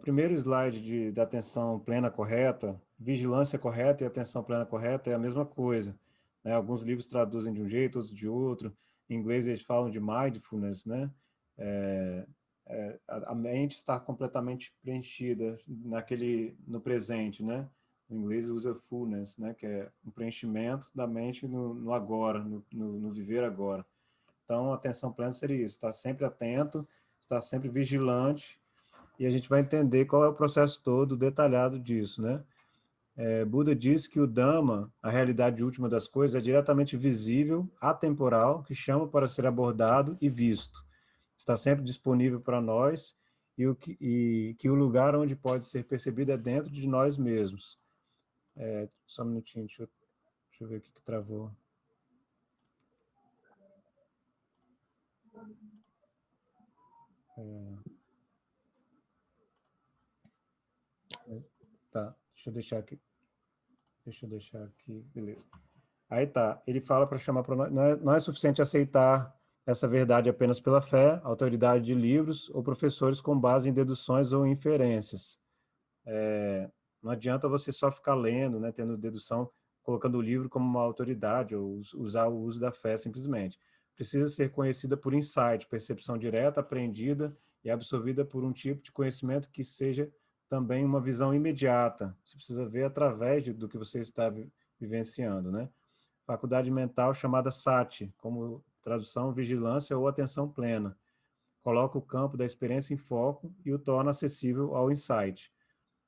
primeiro slide da atenção plena correta, vigilância correta e atenção plena correta é a mesma coisa, né? Alguns livros traduzem de um jeito, outros de outro. Em inglês eles falam de mindfulness, né? A mente está completamente preenchida no presente, né? No inglês usa fullness, né? Que é um preenchimento da mente no agora, no viver agora. Então, a atenção plena seria isso, estar sempre atento, estar sempre vigilante, e a gente vai entender qual é o processo todo detalhado disso, né? Buda diz que o Dhamma, a realidade última das coisas, é diretamente visível, atemporal, que chama para ser abordado e visto. Está sempre disponível para nós e que o lugar onde pode ser percebido é dentro de nós mesmos. Só um minutinho, deixa eu ver o que travou. Tá, deixa eu deixar aqui, beleza. Aí tá, ele fala para chamar para nós, não é suficiente aceitar essa verdade apenas pela fé, autoridade de livros ou professores com base em deduções ou inferências. Não adianta você só ficar lendo, né, tendo dedução, colocando o livro como uma autoridade ou usar o uso da fé simplesmente. Precisa ser conhecida por insight, percepção direta, aprendida e absorvida por um tipo de conhecimento que seja também uma visão imediata. Você precisa ver através do que você está vivenciando, né? Faculdade mental chamada sati, como tradução, vigilância ou atenção plena. Coloca o campo da experiência em foco e o torna acessível ao insight,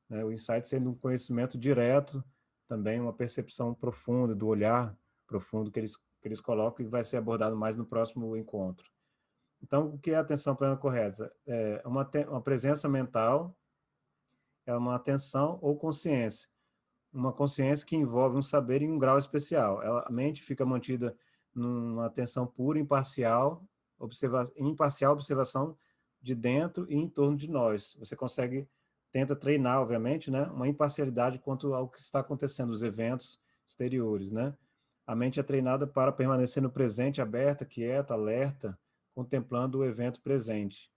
né? O insight sendo um conhecimento direto, também uma percepção profunda, do olhar profundo que eles colocam e vai ser abordado mais no próximo encontro. Então, o que é a atenção plena correta? É uma presença mental, é uma atenção ou consciência. Uma consciência que envolve um saber em um grau especial. A mente fica mantida numa atenção pura, imparcial observação de dentro e em torno de nós. Você tenta treinar, obviamente, né, uma imparcialidade quanto ao que está acontecendo, os eventos exteriores, né? A mente é treinada para permanecer no presente, aberta, quieta, alerta, contemplando o evento presente.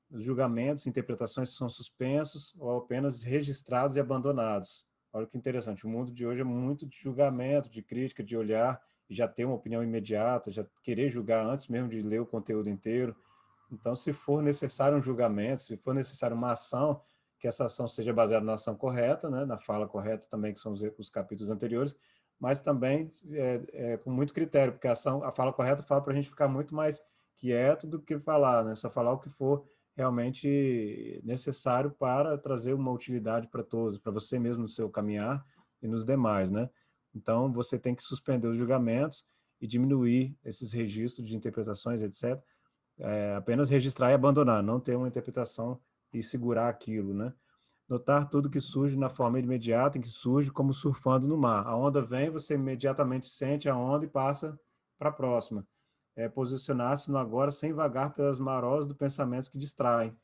Os julgamentos, interpretações são suspensos ou apenas registrados e abandonados. Olha que interessante, o mundo de hoje é muito de julgamento, de crítica, de olhar e já ter uma opinião imediata, já querer julgar antes mesmo de ler o conteúdo inteiro. Então, se for necessário um julgamento, se for necessário uma ação, que essa ação seja baseada na ação correta, né, na fala correta também, que são os capítulos anteriores, mas também com muito critério, porque a fala correta fala para a gente ficar muito mais quieto do que falar, né, só falar o que for realmente necessário para trazer uma utilidade para todos, para você mesmo no seu caminhar e nos demais, né? Então, você tem que suspender os julgamentos e diminuir esses registros de interpretações, etc. Apenas registrar e abandonar, não ter uma interpretação e segurar aquilo, né? Notar tudo que surge na forma imediata em que surge, como surfando no mar. A onda vem, você imediatamente sente a onda e passa para a próxima. Posicionar-se no agora sem vagar pelas marolas do pensamento que distraem.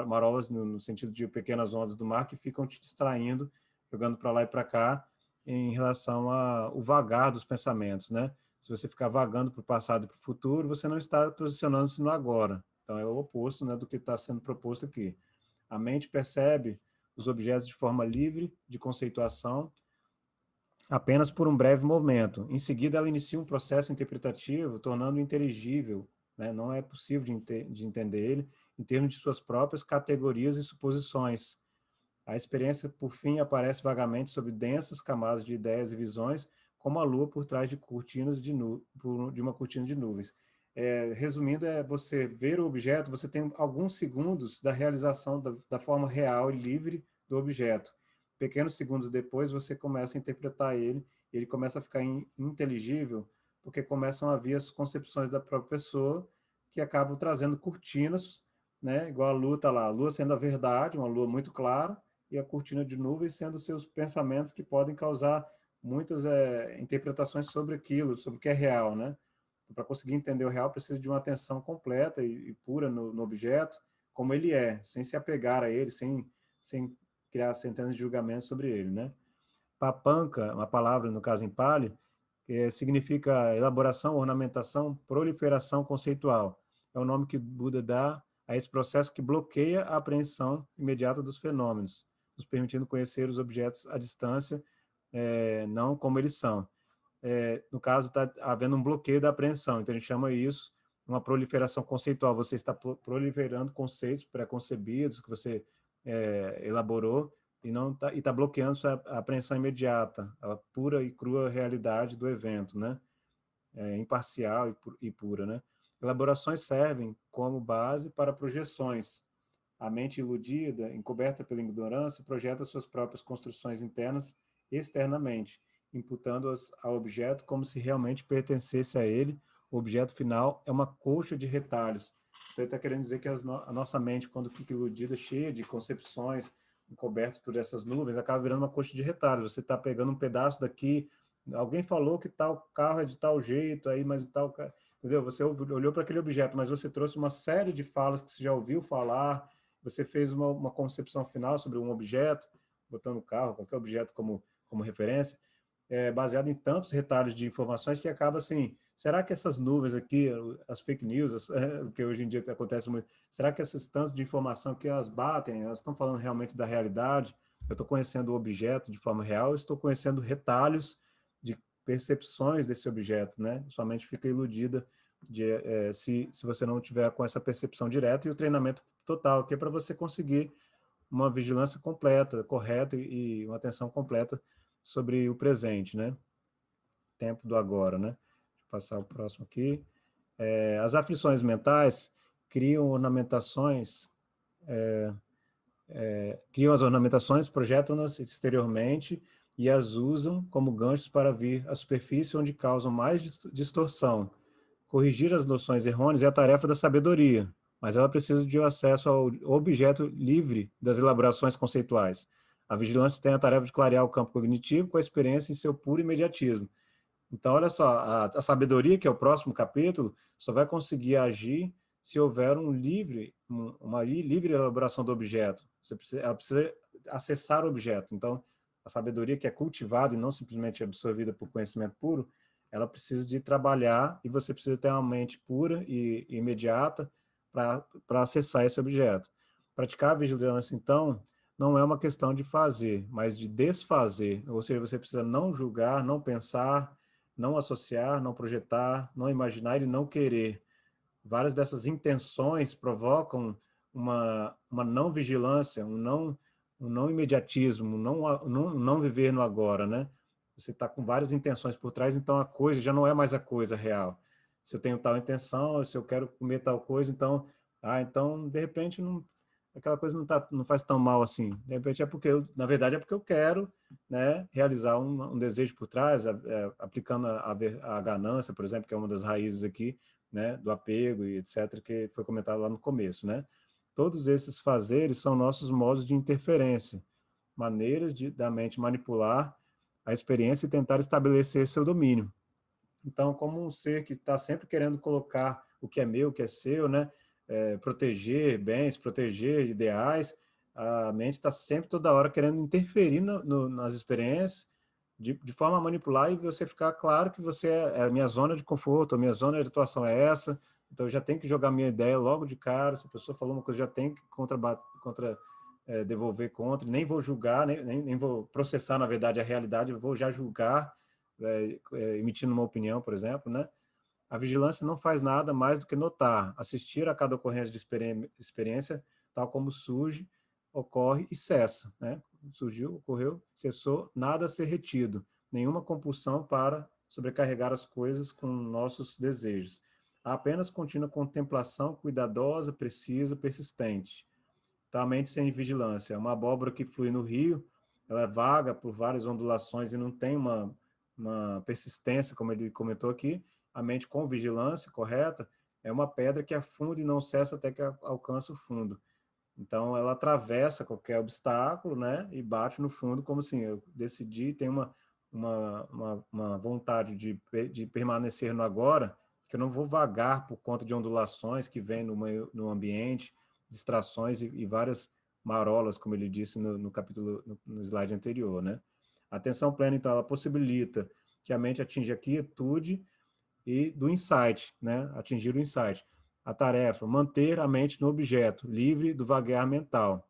Marolas no sentido de pequenas ondas do mar que ficam te distraindo, jogando para lá e para cá, em relação ao vagar dos pensamentos, né? Se você ficar vagando para o passado e para o futuro, você não está posicionando-se no agora. Então, é o oposto, né, do que está sendo proposto aqui. A mente percebe os objetos de forma livre de conceituação apenas por um breve momento. Em seguida, ela inicia um processo interpretativo, tornando-o inteligível, né? Não é possível de entender ele em termos de suas próprias categorias e suposições. A experiência, por fim, aparece vagamente sob densas camadas de ideias e visões, como a lua por trás de de uma cortina de nuvens. Resumindo, você ver o objeto, você tem alguns segundos da realização da forma real e livre do objeto. Pequenos segundos depois, você começa a interpretar ele, e ele começa a ficar inteligível, porque começam a vir as concepções da própria pessoa, que acabam trazendo cortinas, né? Igual a lua está lá, a lua sendo a verdade, uma lua muito clara, e a cortina de nuvens sendo seus pensamentos que podem causar muitas interpretações sobre aquilo, sobre o que é real, né? Para conseguir entender o real, precisa de uma atenção completa e pura no objeto, como ele é, sem se apegar a ele, sem criar centenas de julgamentos sobre ele, né? Papanca, uma palavra, no caso em Pali, que significa elaboração, ornamentação, proliferação conceitual. É o nome que Buda dá a esse processo que bloqueia a apreensão imediata dos fenômenos, nos permitindo conhecer os objetos à distância, não como eles são. No caso, está havendo um bloqueio da apreensão, então a gente chama isso uma proliferação conceitual. Você está proliferando conceitos pré-concebidos que você elaborou e não está bloqueando a apreensão imediata, a pura e crua realidade do evento, né? Imparcial e pura, né? Elaborações servem como base para projeções. A mente iludida, encoberta pela ignorância, projeta suas próprias construções internas externamente, imputando-as ao objeto como se realmente pertencesse a ele. O objeto final é uma colcha de retalhos. Então, ele está querendo dizer que a nossa mente, quando fica iludida, cheia de concepções, encoberta por essas nuvens, acaba virando uma colcha de retalhos. Você está pegando um pedaço daqui, alguém falou que tal carro é de tal jeito, aí, mas tal... Entendeu? Você olhou para aquele objeto, mas você trouxe uma série de falas que você já ouviu falar, você fez uma concepção final sobre um objeto, botando o carro, qualquer objeto como referência, baseado em tantos retalhos de informações que acaba assim, será que essas nuvens aqui, as fake news, o que hoje em dia acontece muito, será que esses tantos de informação que elas batem, elas estão falando realmente da realidade? Eu estou conhecendo o objeto de forma real, estou conhecendo retalhos de percepções desse objeto, né? Sua mente fica iludida se você não tiver com essa percepção direta, e o treinamento total, que é para você conseguir uma vigilância completa, correta e uma atenção completa sobre o presente, né? Tempo do agora, né? Deixa eu passar o próximo aqui. As aflições mentais criam ornamentações, criam as ornamentações, projetam-nas exteriormente e as usam como ganchos para vir à superfície, onde causam mais distorção. Corrigir as noções errôneas é a tarefa da sabedoria, mas ela precisa de acesso ao objeto livre das elaborações conceituais. A vigilância tem a tarefa de clarear o campo cognitivo com a experiência em seu puro imediatismo. Então, olha só, a sabedoria, que é o próximo capítulo, só vai conseguir agir se houver uma livre elaboração do objeto. Ela precisa acessar o objeto. Então, a sabedoria que é cultivada e não simplesmente absorvida por conhecimento puro, ela precisa de trabalhar e você precisa ter uma mente pura e imediata para acessar esse objeto. Praticar a vigilância, então, não é uma questão de fazer, mas de desfazer. Ou seja, você precisa não julgar, não pensar, não associar, não projetar, não imaginar e não querer. Várias dessas intenções provocam uma não vigilância, um não imediatismo, não viver no agora, né? Você está com várias intenções por trás, então a coisa já não é mais a coisa real. Se eu tenho tal intenção, se eu quero comer tal coisa, então de repente aquela coisa não faz tão mal assim. De repente na verdade é porque eu quero, né, realizar um desejo por trás, aplicando a ganância, por exemplo, que é uma das raízes aqui, né, do apego e etc, que foi comentado lá no começo, né? Todos esses fazeres são nossos modos de interferência, maneiras da mente manipular a experiência e tentar estabelecer seu domínio. Então, como um ser que está sempre querendo colocar o que é meu, o que é seu, né? Proteger bens, proteger ideais, a mente está sempre toda hora querendo interferir nas experiências de forma a manipular e você ficar claro que você é a minha zona de conforto, a minha zona de atuação é essa, então eu já tenho que jogar minha ideia logo de cara, se a pessoa falou uma coisa, já tenho que devolver contra, nem vou julgar, nem vou processar, na verdade, a realidade, eu vou já julgar, emitindo uma opinião, por exemplo, né? A vigilância não faz nada mais do que notar, assistir a cada ocorrência de experiência, tal como surge, ocorre e cessa, né? Surgiu, ocorreu, cessou, nada a ser retido, nenhuma compulsão para sobrecarregar as coisas com nossos desejos. Há apenas contínua contemplação cuidadosa, precisa, persistente. Então, a mente sem vigilância é uma abóbora que flui no rio, ela é vaga por várias ondulações e não tem uma persistência, como ele comentou aqui. A mente com vigilância correta é uma pedra que afunda e não cessa até que alcança o fundo. Então, ela atravessa qualquer obstáculo, né, e bate no fundo, como assim, eu decidi, tenho uma vontade de permanecer no agora, que eu não vou vagar por conta de ondulações que vêm no ambiente, distrações e várias marolas, como ele disse no capítulo, no slide anterior, né? A atenção plena, então, ela possibilita que a mente atinja a quietude e do insight, né? Atingir o insight. A tarefa, manter a mente no objeto, livre do vaguear mental.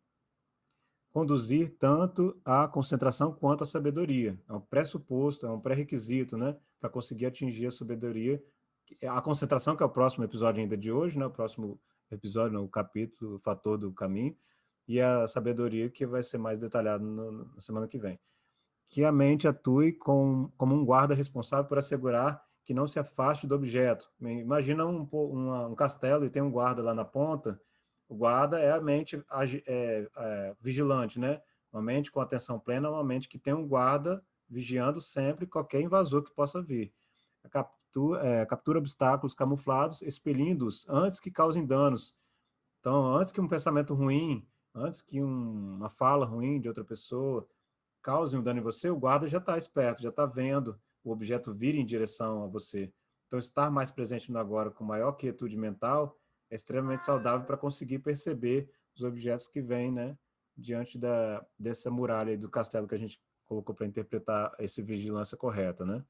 Conduzir tanto a concentração quanto a sabedoria. É um pressuposto, é um pré-requisito, né, para conseguir atingir a sabedoria. A concentração, que é o próximo episódio ainda de hoje, né, o próximo episódio, no capítulo, o fator do caminho, e a sabedoria, que vai ser mais detalhado na semana que vem. Que a mente atue como um guarda responsável por assegurar que não se afaste do objeto. Imagina um castelo e tem um guarda lá na ponta. O guarda é a mente vigilante, né? Uma mente com atenção plena, uma mente que tem um guarda vigiando sempre qualquer invasor que possa vir. Captura obstáculos camuflados, expelindo-os antes que causem danos. Então, antes que um pensamento ruim, antes que uma fala ruim de outra pessoa cause um dano em você, o guarda já está esperto, já está vendo o objeto vir em direção a você. Então, estar mais presente no agora, com maior quietude mental, é extremamente saudável para conseguir perceber os objetos que vêm, né, dessa muralha do castelo que a gente colocou para interpretar essa vigilância correta, né?